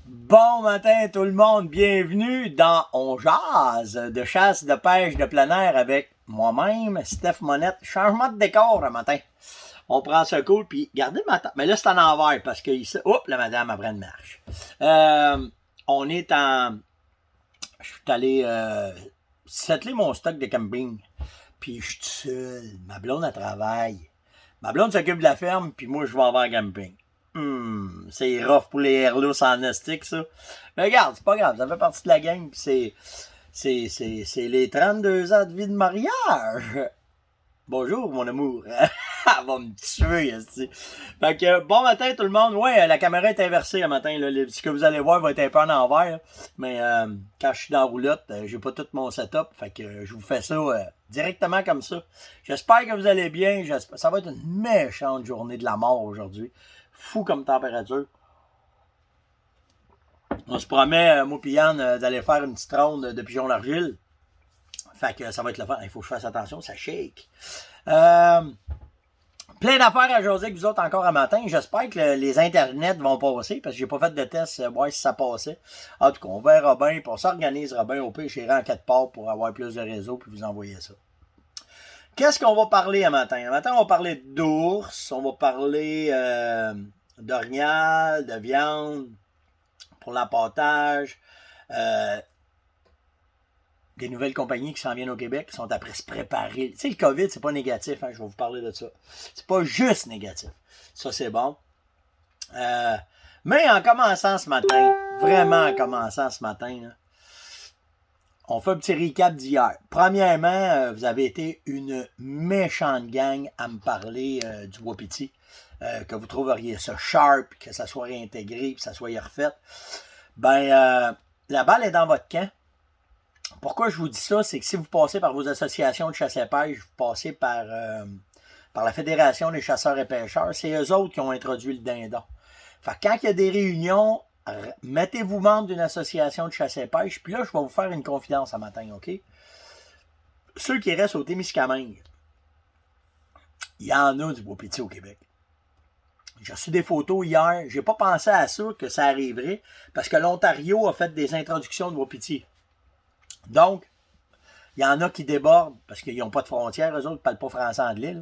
Bon matin tout le monde, bienvenue dans On Jase de chasse, de pêche, de plein air avec moi-même, Steph Monette. Changement de décor un matin. On prend ce cool, puis gardez ma table. Mais là, c'est en envers parce que ici, oups, la madame apprend de marche. On est en... Je suis allé settler mon stock de camping. Puis je suis tout seul. Ma blonde, elle travaille. Ma blonde s'occupe de la ferme, puis moi, je vais avoir un camping. C'est rough pour les airlous en estique, ça. Mais regarde, c'est pas grave, ça fait partie de la gang, pis c'est les 32 ans de vie de mariage. Bonjour, mon amour. Elle va me tuer, ici. Fait que, bon matin, tout le monde. Ouais, la caméra est inversée le matin, là. Ce que vous allez voir va être un peu en envers, mais quand je suis dans la roulotte, j'ai pas tout mon setup. Fait que je vous fais ça directement comme ça. J'espère que vous allez bien. Ça va être une méchante journée de la mort aujourd'hui. Fou comme température. On se promet, moi et Yann, d'aller faire une petite ronde de pigeons d'argile. Fait que ça va être le fun. Il faut que je fasse attention, ça shake. Plein d'affaires à jaser avec vous autres encore un matin. J'espère que les internets vont passer, parce que j'ai pas fait de test, voir si ça passait. En tout cas, on verra bien, puis on s'organisera bien. Au pire, j'irai en 4 parts pour avoir plus de réseau, puis vous envoyer ça. Qu'est-ce qu'on va parler un matin? Un matin, on va parler d'ours, on va parler d'orignal, de viande, pour l'empâtage, des nouvelles compagnies qui s'en viennent au Québec, qui sont après se préparer. Tu sais, le COVID, c'est pas négatif, hein, je vais vous parler de ça. C'est pas juste négatif. Ça, c'est bon. Mais en commençant ce matin, vraiment en commençant ce matin, là, on fait un petit recap d'hier. Premièrement, vous avez été une méchante gang à me parler du Wapiti. Que vous trouveriez ça sharp, que ça soit réintégré, que ça soit refait. Ben, la balle est dans votre camp. Pourquoi je vous dis ça? C'est que si vous passez par vos associations de chasse et pêche, vous passez par la Fédération des chasseurs et pêcheurs, c'est eux autres qui ont introduit le dindon. Fait que quand il y a des réunions, mettez-vous membre d'une association de chasse et pêche, puis là, je vais vous faire une confidence ce matin, OK? Ceux qui restent au Témiscamingue, il y en a du Wapiti au Québec. J'ai reçu des photos hier. J'ai pas pensé à ça, que ça arriverait, parce que l'Ontario a fait des introductions de Wapiti. Donc, il y en a qui débordent, parce qu'ils n'ont pas de frontières, eux autres ne parlent pas français-anglais. Là.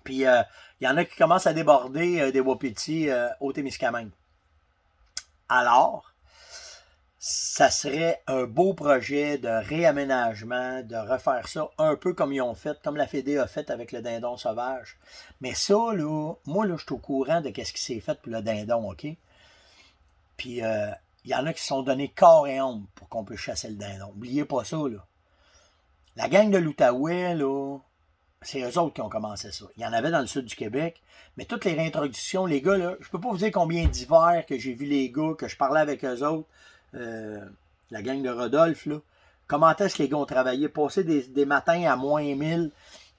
Puis, il y en a qui commencent à déborder des Wapiti au Témiscamingue. Alors, ça serait un beau projet de réaménagement, de refaire ça un peu comme ils ont fait, comme la Fédé a fait avec le dindon sauvage. Mais ça, là, moi, là, je suis au courant de ce qui s'est fait pour le dindon, OK? Puis, il y en a qui se sont donnés corps et âme pour qu'on puisse chasser le dindon. N'oubliez pas ça, là. La gang de l'Outaouais, là, c'est eux autres qui ont commencé ça. Il y en avait dans le sud du Québec, mais toutes les réintroductions, les gars, là, je peux pas vous dire combien d'hivers que j'ai vu les gars, que je parlais avec eux autres, la gang de Rodolphe, là. Comment est-ce que les gars ont travaillé, passer des matins à moins 1000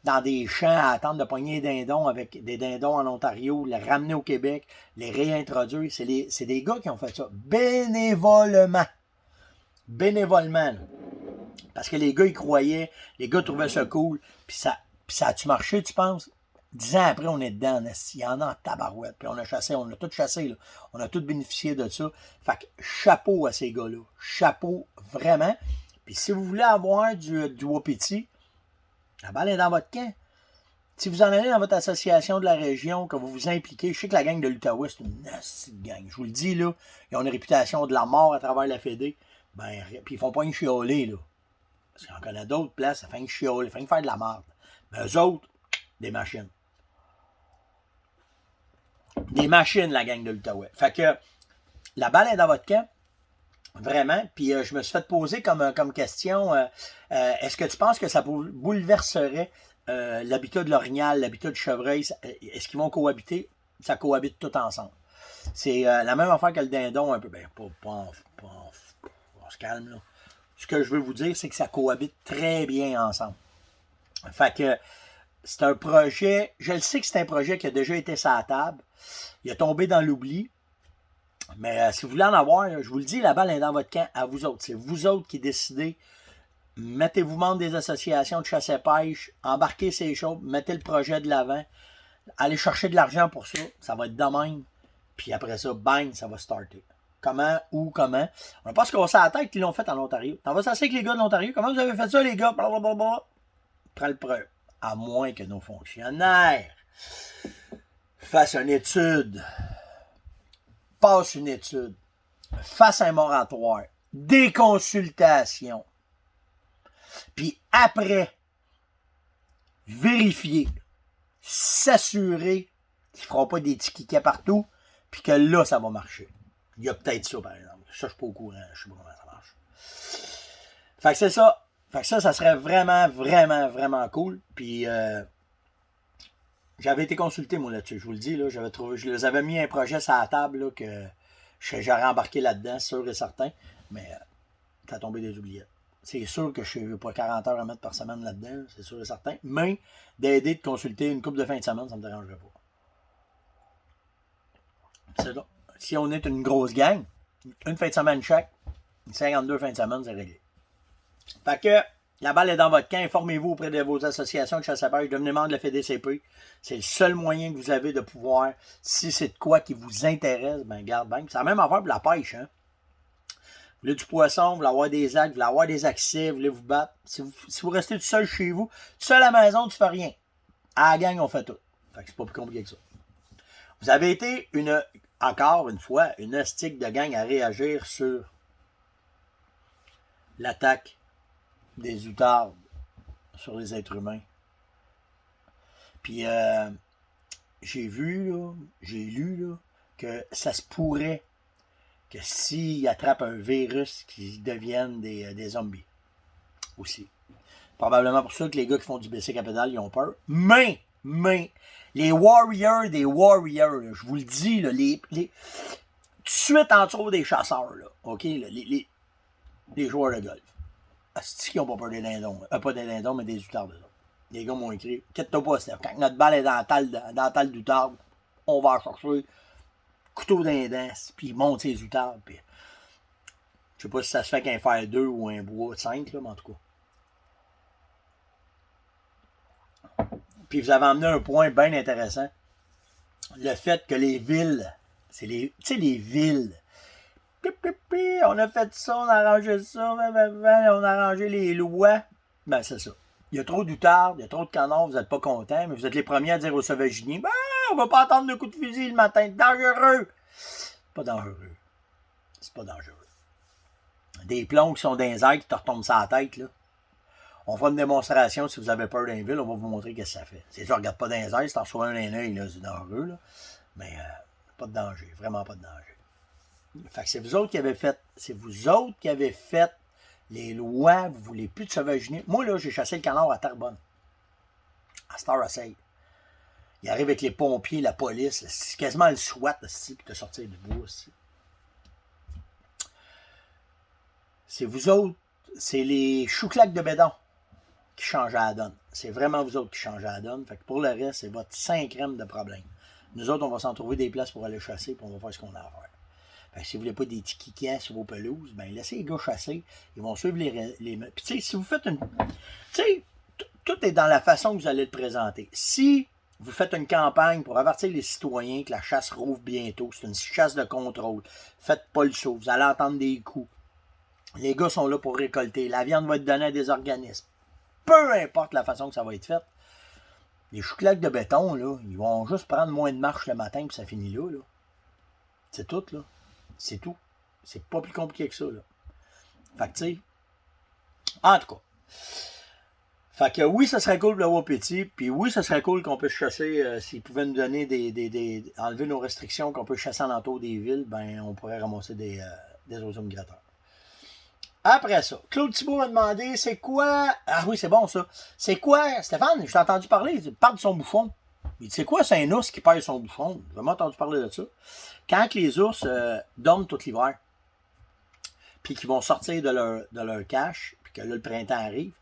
dans des champs à attendre de pogner des dindons avec des dindons en Ontario, les ramener au Québec, les réintroduire. C'est des gars qui ont fait ça bénévolement. Bénévolement, là. Parce que les gars, ils croyaient, les gars trouvaient ça cool, puis ça a-tu marché, tu penses? 10 ans après, on est dedans, il y en a en tabarouette, puis on a chassé, on a tout chassé, là. On a tout bénéficié de ça. Fait que chapeau à ces gars-là. Chapeau, vraiment. Puis si vous voulez avoir du Wapiti, la balle est dans votre camp. Si vous en allez dans votre association de la région, que vous vous impliquez, je sais que la gang de l'Outaouais, c'est une nasty gang. Je vous le dis, là, ils ont une réputation de la mort à travers la Fédé. Ben, puis ils font pas une chiolée, là. Parce qu'on connaît d'autres places, ça fait une chiolée, ça fait une faire de la merde. Mais eux autres, des machines. Des machines, la gang de l'Outaouais. Fait que la balle est dans votre camp. Vraiment. Puis je me suis fait poser comme question, est-ce que tu penses que ça bouleverserait l'habitat de l'orignal, l'habitat du chevreuil? Est-ce qu'ils vont cohabiter? Ça cohabite tout ensemble. C'est la même affaire que le dindon, un peu. Ben, on se calme, là. Ce que je veux vous dire, c'est que ça cohabite très bien ensemble. Fait que c'est un projet, je le sais que c'est un projet qui a déjà été sur la table. Il a tombé dans l'oubli. Mais si vous voulez en avoir, je vous le dis, la balle est dans votre camp à vous autres. C'est vous autres qui décidez. Mettez-vous membre des associations de chasse et pêche, embarquez ces choses, mettez le projet de l'avant, allez chercher de l'argent pour ça, ça va être de même. Puis après ça, bang, ça va starter. Comment, où, comment. On n'a pas se casser la tête qu'ils l'ont fait en Ontario. T'en vas s'asseoir avec les gars de l'Ontario. Comment vous avez fait ça, les gars? Blablabla. Prends le preuve. À moins que nos fonctionnaires fassent une étude, passent une étude, fassent un moratoire, des consultations, puis après, vérifier, s'assurer qu'ils ne feront pas des tickets partout, puis que là, ça va marcher. Il y a peut-être ça, par exemple. Ça, je ne suis pas au courant. Je ne sais pas comment ça marche. Fait que c'est ça. Fait que ça serait vraiment, vraiment, vraiment cool. Puis, j'avais été consulté, moi, là-dessus. Je vous le dis, là. Je les avais mis un projet sur la table, là, que j'aurais embarqué là-dedans, sûr et certain. Mais, ça a tombé des oubliettes. C'est sûr que je n'ai pas 40 heures à mettre par semaine là-dedans, c'est sûr et certain. Mais, d'aider, de consulter une couple de fin de semaine, ça ne me dérangerait pas. C'est là. Si on est une grosse gang, une fin de semaine chaque, 52 fins de semaine, c'est réglé. Fait que la balle est dans votre camp. Informez-vous auprès de vos associations de chasse à pêche. Devenez membre de la FDCP. C'est le seul moyen que vous avez de pouvoir, si c'est de quoi qui vous intéresse, ben garde bien. C'est la même affaire pour la pêche. Hein? Vous voulez du poisson, vous voulez avoir des algues, vous voulez avoir des accès, vous voulez vous battre. Si vous restez tout seul chez vous, tout seul à la maison, tu fais rien. À la gang, on fait tout. Fait que c'est pas plus compliqué que ça. Vous avez été encore une fois, une hostique de gang à réagir sur l'attaque des outardes sur les êtres humains. Puis, j'ai lu, là, que ça se pourrait que s'ils attrapent un virus, qu'ils deviennent des zombies. Aussi. Probablement pour ça que les gars qui font du bicycle à pédale, ils ont peur. Mais, les warriors des warriors, là, je vous le dis, là, tout de suite en dessous des chasseurs, là, OK, là, les joueurs de golf. C'est qui n'ont pas peur des dindons. Pas des dindons, mais des outardes. Les gars m'ont écrit, inquiète-toi pas, Steph, quand notre balle est dans la talle d'outarde, on va chercher couteau d'indin, puis ils montent ses outardes. Puis, je sais pas si ça se fait qu'un fer 2 ou un bois 5, là, mais en tout cas. Puis vous avez amené un point bien intéressant. Le fait que les villes, tu sais, les villes, on a fait ça, on a arrangé ça, on a arrangé les lois. Ben, c'est ça. Il y a trop d'outardes, il y a trop de canards, vous n'êtes pas contents, mais vous êtes les premiers à dire aux sauvaginiers, ben, on va pas attendre de coups de fusil le matin, dangereux. Pas dangereux. C'est pas dangereux. Des plombs qui sont dans les airs qui te retombent sur la tête, là. On fera une démonstration si vous avez peur d'un ville, on va vous montrer ce que ça fait. C'est sûr, regarde pas dans les airs, si t'en reçois un dans l'œil, là, c'est dangereux, là. Mais pas de danger, vraiment pas de danger. Fait que c'est vous autres qui avez fait, les lois, vous voulez plus de sauvagerie. Moi, là, j'ai chassé le canard à Terrebonne. À Star Assail. Il arrive avec les pompiers, la police, c'est quasiment le SWAT, pour te sortir du bois, aussi. C'est vous autres, c'est les chouclacs de bédon qui changent à la donne. C'est vraiment vous autres qui changez à la donne. Fait que pour le reste, c'est votre 5e de problème. Nous autres, on va s'en trouver des places pour aller chasser, puis on va faire ce qu'on a à faire. Fait que si vous voulez pas des tickets sur vos pelouses, ben laissez les gars chasser. Ils vont suivre les... Puis tu sais, si vous faites une... Tu sais, tout est dans la façon que vous allez le présenter. Si vous faites une campagne pour avertir les citoyens que la chasse rouvre bientôt, c'est une chasse de contrôle, faites pas le saut, vous allez entendre des coups. Les gars sont là pour récolter. La viande va être donnée à des organismes. Peu importe la façon que ça va être fait. Les chouclacs de béton, là, ils vont juste prendre moins de marche le matin, puis ça finit là. C'est tout, là. C'est tout. C'est pas plus compliqué que ça, là. Fait que, tu sais, en tout cas. Fait que oui, ça serait cool de l'avoir petit, puis oui, ça serait cool qu'on puisse chasser, s'ils pouvaient nous donner enlever nos restrictions, qu'on peut chasser en entour des villes, ben on pourrait ramasser des oiseaux migrateurs. Après ça, Claude Thibault m'a demandé, c'est quoi... Ah oui, c'est bon, ça. C'est quoi... Stéphane, je t'ai entendu parler, il parle de son bouffon. Il dit, c'est quoi, c'est un ours qui perd son bouffon? J'ai vraiment entendu parler de ça. Quand les ours dorment tout l'hiver, puis qu'ils vont sortir de leur cache, puis que là, le printemps arrive,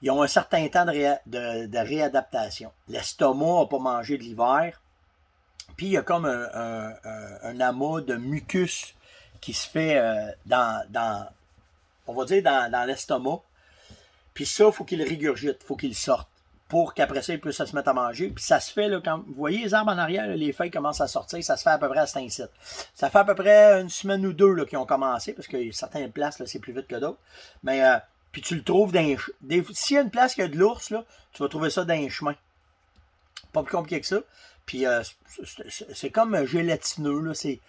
ils ont un certain temps de réadaptation. L'estomac n'a pas mangé de l'hiver, puis il y a comme un amas de mucus qui se fait on va dire dans l'estomac. Puis ça, il faut qu'il régurgite, il faut qu'il sorte pour qu'après ça, ils puissent se mettre à manger. Puis ça se fait, là, quand vous voyez les arbres en arrière, là, les feuilles commencent à sortir, ça se fait à peu près à cet incite. Ça fait à peu près une semaine ou deux là, qu'ils ont commencé, parce que certaines places, là, c'est plus vite que d'autres. Mais puis tu le trouves dans s'il y a une place qui a de l'ours, là, tu vas trouver ça dans les chemins. Pas plus compliqué que ça. Puis c'est comme gélatineux, là, c'est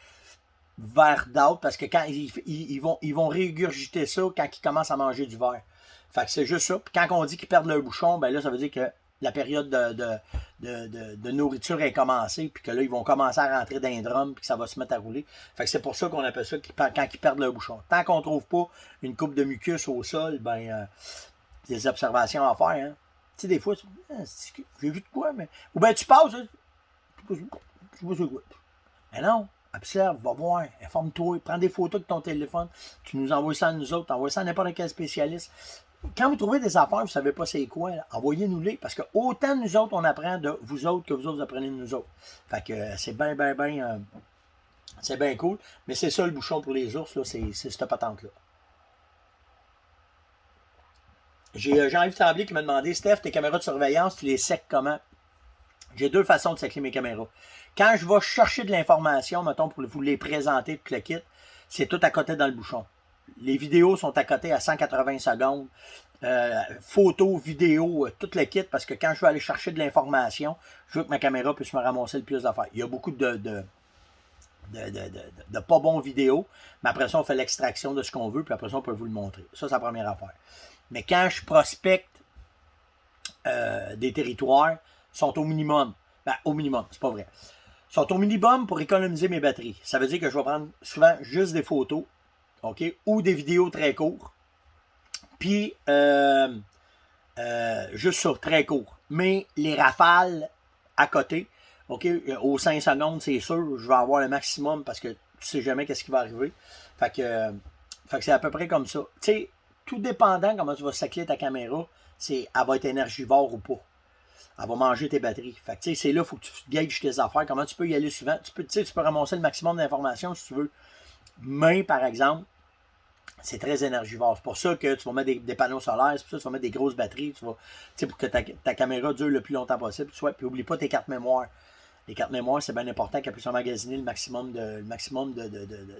verdâtre, parce que quand ils vont régurgiter ça quand ils commencent à manger du verre. Fait que c'est juste ça. Puis quand on dit qu'ils perdent leur bouchon, ben là, ça veut dire que la période de nourriture est commencée, puis que là, ils vont commencer à rentrer dans les drums, puis que ça va se mettre à rouler. Fait que c'est pour ça qu'on appelle ça quand ils perdent leur bouchon. Tant qu'on ne trouve pas une coupe de mucus au sol, ben, des observations à faire. Hein. Tu sais, des fois, j'ai vu de quoi, mais. Ou bien tu passes, hein. Je sais pas quoi. Mais non, observe, va voir, informe-toi, prends des photos de ton téléphone, tu nous envoies ça à nous autres, envoie ça à n'importe quel spécialiste. Quand vous trouvez des affaires, vous ne savez pas c'est quoi, envoyez-nous-les, parce que autant nous autres, on apprend de vous autres que vous autres, vous apprenez de nous autres. Fait que c'est c'est bien cool, mais c'est ça le bouchon pour les ours, là, c'est cette patente-là. J'ai Jean-Yves Tremblay qui m'a demandé, Steph, tes caméras de surveillance, tu les secs comment? J'ai deux façons de sécher mes caméras. Quand je vais chercher de l'information, mettons, pour vous les présenter, tout le kit, c'est tout à côté dans le bouchon. Les vidéos sont à côté à 180 secondes. Photos, vidéos, tout le kit, parce que quand je vais aller chercher de l'information, je veux que ma caméra puisse me ramasser le plus d'affaires. Il y a beaucoup de pas bons vidéos, mais après ça, on fait l'extraction de ce qu'on veut, puis après ça, on peut vous le montrer. Ça, c'est la première affaire. Mais quand je prospecte des territoires, sont au minimum. Ben, au minimum, c'est pas vrai. Sont au minimum pour économiser mes batteries. Ça veut dire que je vais prendre souvent juste des photos, OK, ou des vidéos très courtes. Puis, juste ça, très court. Mais les rafales à côté, OK, aux 5 secondes, c'est sûr, je vais avoir le maximum parce que tu sais jamais qu'est-ce qui va arriver. Fait que c'est à peu près comme ça. Tu sais, tout dépendant comment tu vas sacler ta caméra, elle va être énergivore ou pas. Elle va manger tes batteries. Fait que, c'est là, il faut que tu gages tes affaires. Comment tu peux y aller souvent? Tu peux ramasser le maximum d'informations si tu veux. Mais, par exemple, c'est très énergivore. C'est pour ça que tu vas mettre des panneaux solaires. C'est pour ça que tu vas mettre des grosses batteries. Pour que ta caméra dure le plus longtemps possible. Puis n'oublie pas tes cartes mémoire. Les cartes mémoire, c'est bien important qu'elles puissent emmagasiner le maximum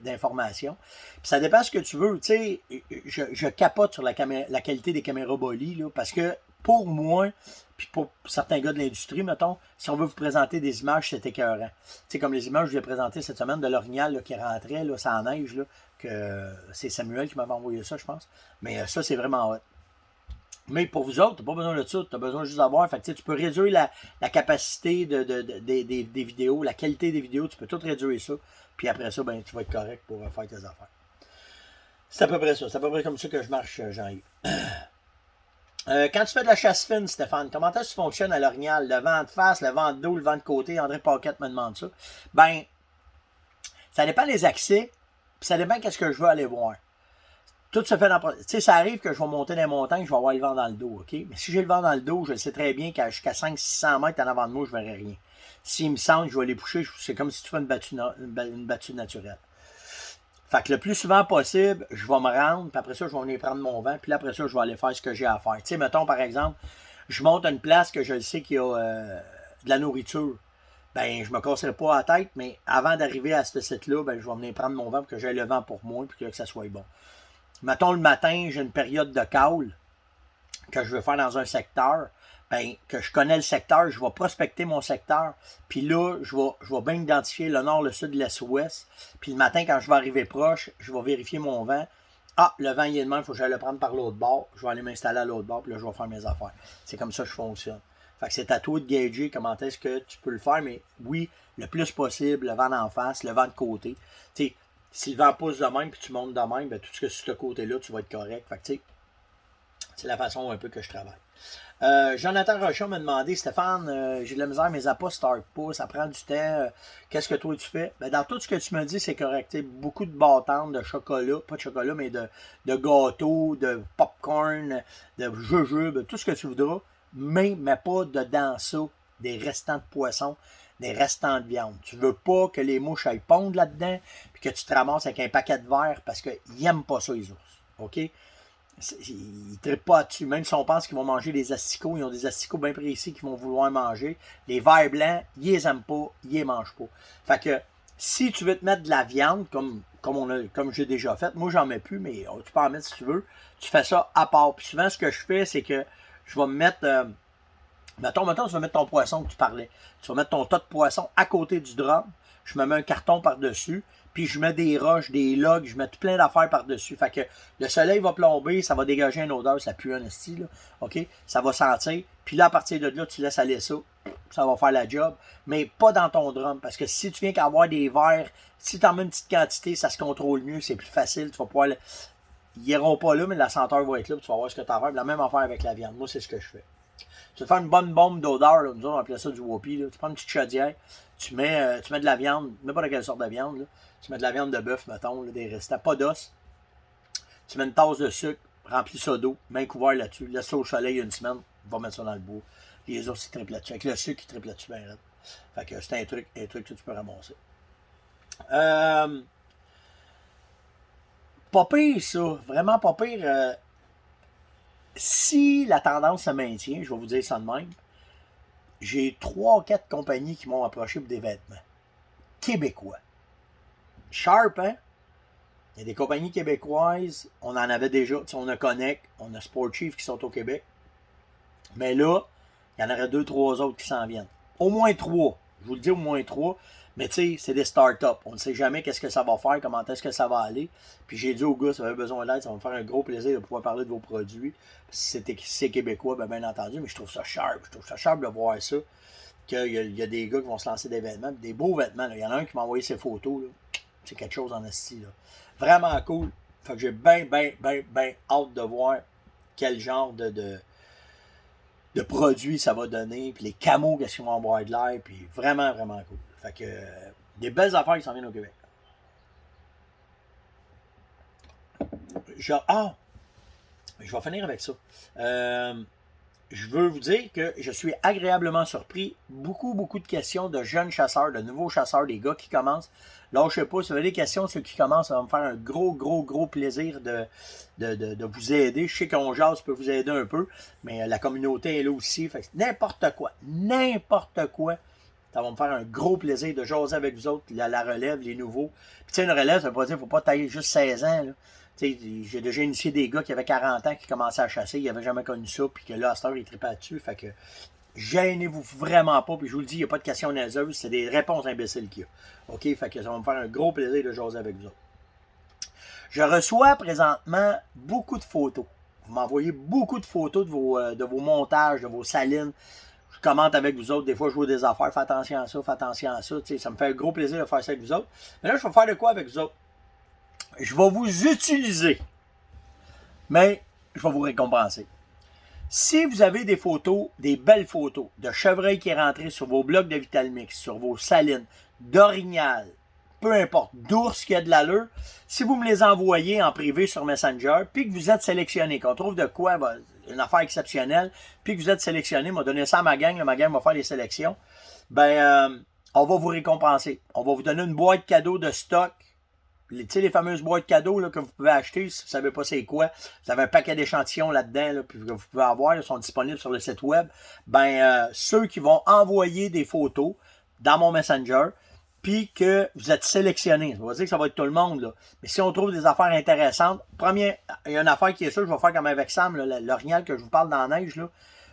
d'informations. Puis ça dépend de ce que tu veux. Je capote sur la qualité des caméras Bolly, là, parce que pour moi, puis pour certains gars de l'industrie, mettons, si on veut vous présenter des images, c'est écœurant. Comme les images que je vous ai présentées cette semaine de l'Orignal là, qui rentrait, là, ça neige, là, que c'est Samuel qui m'avait envoyé ça, je pense. Mais ça, c'est vraiment hot. Mais pour vous autres, tu n'as pas besoin de ça, tu as besoin juste d'avoir. Fait que, tu peux réduire la capacité des vidéos, la qualité des vidéos, tu peux tout réduire ça. Puis après ça, ben, tu vas être correct pour faire tes affaires. C'est à peu près ça. C'est à peu près comme ça que je marche, Jean-Yves. Quand tu fais de la chasse fine, Stéphane, comment est-ce que tu fonctionnes à l'orignal? Le vent de face, le vent de dos, le vent de côté? André Paquette me demande ça. Ben, ça dépend des accès, puis ça dépend qu'est-ce que je veux aller voir. Tout se fait dans... Tu sais, ça arrive que je vais monter dans les montagnes, je vais avoir le vent dans le dos, OK? Mais si j'ai le vent dans le dos, je sais très bien qu'à jusqu'à 500-600 mètres en avant de moi, je ne verrai rien. S'il me semble, je vais les boucher, c'est comme si tu fais une battue naturelle. Fait que le plus souvent possible, je vais me rendre, puis après ça, je vais venir prendre mon vent, puis après ça, je vais aller faire ce que j'ai à faire. Tu sais, mettons, par exemple, je monte à une place que je sais qu'il y a de la nourriture. Ben, je me casserai pas la tête, mais avant d'arriver à ce site-là, ben, je vais venir prendre mon vent pour que j'aie le vent pour moi, puis que ça soit bon. Mettons, le matin, j'ai une période de call que je veux faire dans un secteur. Ben, que je connais le secteur, je vais prospecter mon secteur. Puis là, je vais bien identifier le nord, le sud, l'est, l'ouest. Puis le matin, quand je vais arriver proche, je vais vérifier mon vent. Ah, le vent, il est de même, il faut que j'aille le prendre par l'autre bord. Je vais aller m'installer à l'autre bord, puis là, je vais faire mes affaires. C'est comme ça que je fonctionne. Fait que c'est à toi de gager comment est-ce que tu peux le faire, mais oui, le plus possible, le vent d'en face, le vent de côté. Tu sais, si le vent pousse de même, puis tu montes de même, ben, tout ce que sur ce côté-là, tu vas être correct. Fait que, tu sais, c'est la façon un peu que je travaille. Jonathan Rochon m'a demandé, Stéphane, j'ai de la misère, mes appâts ne startent pas, ça prend du temps, qu'est-ce que toi tu fais? Ben, dans tout ce que tu me dis, c'est correct. T'sais, beaucoup de bâtons, de chocolat, pas de chocolat, mais de gâteaux, de popcorn, de jujubes, tout ce que tu voudras, mais pas dedans ça des restants de poisson, des restants de viande. Tu veux pas que les mouches aillent pondre là-dedans, puis que tu te ramasses avec un paquet de verre parce qu'ils n'aiment pas ça, les ours. OK? Ils ne trippent pas dessus. Même si on pense qu'ils vont manger des asticots, ils ont des asticots bien précis qu'ils vont vouloir manger. Les vers blancs, ils les aiment pas, ils les mangent pas. Fait que si tu veux te mettre de la viande, comme j'ai déjà fait, moi j'en mets plus, mais tu peux en mettre si tu veux, tu fais ça à part. Puis souvent, ce que je fais, c'est que je vais me mettre. Mettons, tu vas mettre ton poisson que tu parlais. Tu vas mettre ton tas de poisson à côté du drum. Je me mets un carton par-dessus. Puis je mets des roches, des logs, je mets tout plein d'affaires par-dessus. Fait que le soleil va plomber, ça va dégager une odeur, ça pue un esti, là. OK? Ça va sentir. Puis là, à partir de là, tu laisses aller ça. Ça va faire la job. Mais pas dans ton drum. Parce que si tu viens qu'avoir des verres, si tu en mets une petite quantité, ça se contrôle mieux, c'est plus facile. Tu vas pouvoir. Ils n'iront pas là, mais la senteur va être là. Puis tu vas voir ce que tu as à faire. La même affaire avec la viande. Moi, c'est ce que je fais. Tu veux faire une bonne bombe d'odeur, là. Nous autres, on appelle ça du whoopie. Là. Tu prends une petite chaudière, tu mets de la viande, n'importe quelle sorte de viande. Là. Tu mets de la viande de bœuf, mettons, là, des restants, pas d'os. Tu mets une tasse de sucre, remplis ça d'eau, mets un couvert là-dessus, laisse ça au soleil une semaine, va mettre ça dans le bois. Les os, ils triplent là-dessus. Avec le sucre, ils triplent là-dessus bien raide. Fait que c'est un truc que tu peux ramasser. Pas pire, ça. Vraiment pas pire. Si la tendance se maintient, je vais vous dire ça de même, j'ai 3 ou 4 compagnies qui m'ont approché pour des vêtements. Québécois. Sharp, hein? Il y a des compagnies québécoises, on en avait déjà, on a Connect, on a Sport Chief qui sont au Québec. Mais là, il y en aurait 2, 3 autres qui s'en viennent. Au moins 3. Je vous le dis, au moins 3. Mais tu sais, c'est des startups. On ne sait jamais qu'est-ce que ça va faire, comment est-ce que ça va aller. Puis j'ai dit aux gars, si vous avez besoin d'aide, ça va me faire un gros plaisir de pouvoir parler de vos produits. Si c'est québécois, bien entendu, mais je trouve ça sharp. Je trouve ça sharp de voir ça. Qu'il y a des gars qui vont se lancer des vêtements, des beaux vêtements. Là. Il y en a un qui m'a envoyé ses photos. Là. C'est quelque chose en esti. Vraiment cool. Fait que j'ai bien hâte de voir quel genre de produits ça va donner, puis les camos, qu'est-ce qu'ils vont avoir de l'air, puis vraiment cool. Fait que des belles affaires qui s'en viennent au Québec. Je vais finir avec ça. Je veux vous dire que je suis agréablement surpris. Beaucoup de questions de jeunes chasseurs, de nouveaux chasseurs, des gars qui commencent. Là, je sais pas, si vous avez des questions, ceux qui commencent, ça va me faire un gros plaisir de vous aider. Je sais qu'on jase peut vous aider un peu, mais la communauté est là aussi. Fait que n'importe quoi, ça va me faire un gros plaisir de jaser avec vous autres, la relève, les nouveaux. Puis tu sais, une relève, ça veut pas dire qu'il ne faut pas tailler juste 16 ans, là. J'ai déjà initié des gars qui avaient 40 ans qui commençaient à chasser, ils n'avaient jamais connu ça, puis que là, à cette heure, ils tripaient dessus. Fait que gênez-vous vraiment pas, puis je vous le dis, il n'y a pas de questions niaiseuses, c'est des réponses imbéciles qu'il y a. OK? Fait que ça va me faire un gros plaisir de jaser avec vous autres. Je reçois présentement beaucoup de photos. Vous m'envoyez beaucoup de photos de vos montages, de vos salines. Je commente avec vous autres, des fois je vois des affaires, fais attention à ça, ça me fait un gros plaisir de faire ça avec vous autres. Mais là, je vais faire de quoi avec vous autres? Je vais vous utiliser, mais je vais vous récompenser. Si vous avez des photos, des belles photos de chevreuil qui est rentré sur vos blocs de Vitalmix, sur vos salines, d'orignal, peu importe, d'ours qui a de l'allure, si vous me les envoyez en privé sur Messenger, puis que vous êtes sélectionné, qu'on trouve de quoi, une affaire exceptionnelle, puis que vous êtes sélectionné, m'a donné ça à ma gang va faire les sélections, on va vous récompenser. On va vous donner une boîte cadeau de stock. Tu sais, les fameuses boîtes cadeaux là, que vous pouvez acheter, si vous ne savez pas c'est quoi, vous avez un paquet d'échantillons là-dedans, là, puis que vous pouvez avoir, ils sont disponibles sur le site web. Ceux qui vont envoyer des photos dans mon Messenger, puis que vous êtes sélectionnés. Ça veut dire que ça va être tout le monde, là. Mais si on trouve des affaires intéressantes, il y a une affaire qui est sûre, je vais faire comme avec Sam, l'orignal que je vous parle dans la neige, là,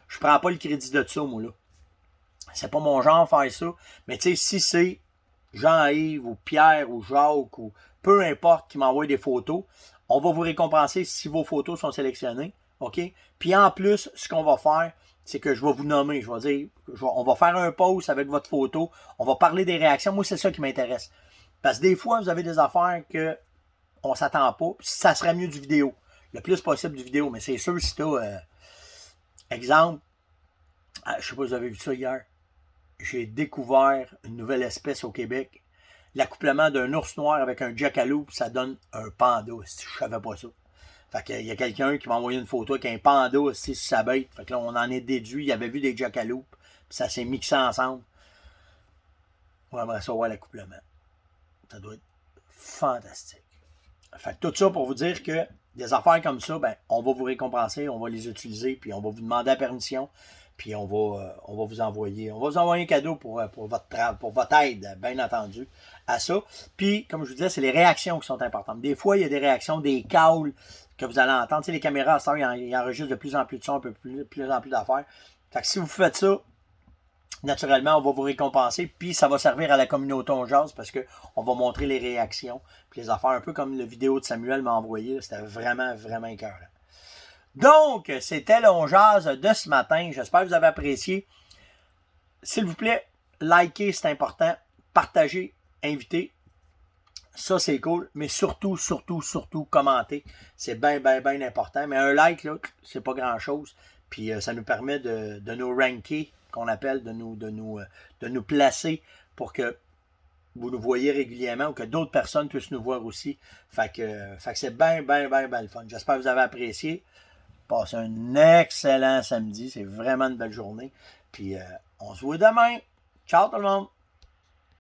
je prends pas le crédit de ça, moi, là. C'est pas mon genre faire ça. Mais tu sais, si c'est Jean-Yves ou Pierre ou Jacques ou peu importe qui m'envoie des photos, on va vous récompenser si vos photos sont sélectionnées. OK? Puis en plus, ce qu'on va faire, c'est que je vais vous nommer. Je vais dire, on va faire un post avec votre photo. On va parler des réactions. Moi, c'est ça qui m'intéresse. Parce que des fois, vous avez des affaires qu'on ne s'attend pas. Ça serait mieux du vidéo. Le plus possible du vidéo. Mais c'est sûr, si tu as, exemple, je ne sais pas si vous avez vu ça hier. J'ai découvert une nouvelle espèce au Québec. L'accouplement d'un ours noir avec un jackalope, ça donne un panda. Si je savais pas ça. Fait qu'il y a quelqu'un qui m'a envoyé une photo avec un panda sur sa bête. Fait que là, on en est déduit. Il avait vu des jackalopes. Puis ça s'est mixé ensemble. On aimerait ça voir l'accouplement. Ça doit être fantastique. Fait que tout ça pour vous dire que des affaires comme ça, ben, on va vous récompenser, on va les utiliser, puis on va vous demander la permission, puis on va vous envoyer un cadeau pour votre aide, bien entendu, à ça. Puis, comme je vous disais, c'est les réactions qui sont importantes. Des fois, il y a des réactions, des calls que vous allez entendre. Tu sais, les caméras, à ça, ils enregistrent de plus en plus de sons, un peu plus en plus d'affaires. Fait que si vous faites ça, naturellement, on va vous récompenser, puis ça va servir à la communauté On Jase parce qu'on va montrer les réactions, puis les affaires, un peu comme la vidéo de Samuel m'a envoyé. C'était vraiment, vraiment écœurant. Donc, c'était le On Jase de ce matin. J'espère que vous avez apprécié. S'il vous plaît, likez, c'est important. Partagez, invitez. Ça, c'est cool. Mais surtout, commentez. C'est bien, bien, bien important. Mais un like, là, c'est pas grand-chose. Puis ça nous permet de nous ranker, qu'on appelle, de nous placer pour que vous nous voyez régulièrement ou que d'autres personnes puissent nous voir aussi. Fait que c'est bien, bien, bien, bien le fun. J'espère que vous avez apprécié. Passez un excellent samedi. C'est vraiment une belle journée. Puis on se voit demain. Ciao tout le monde!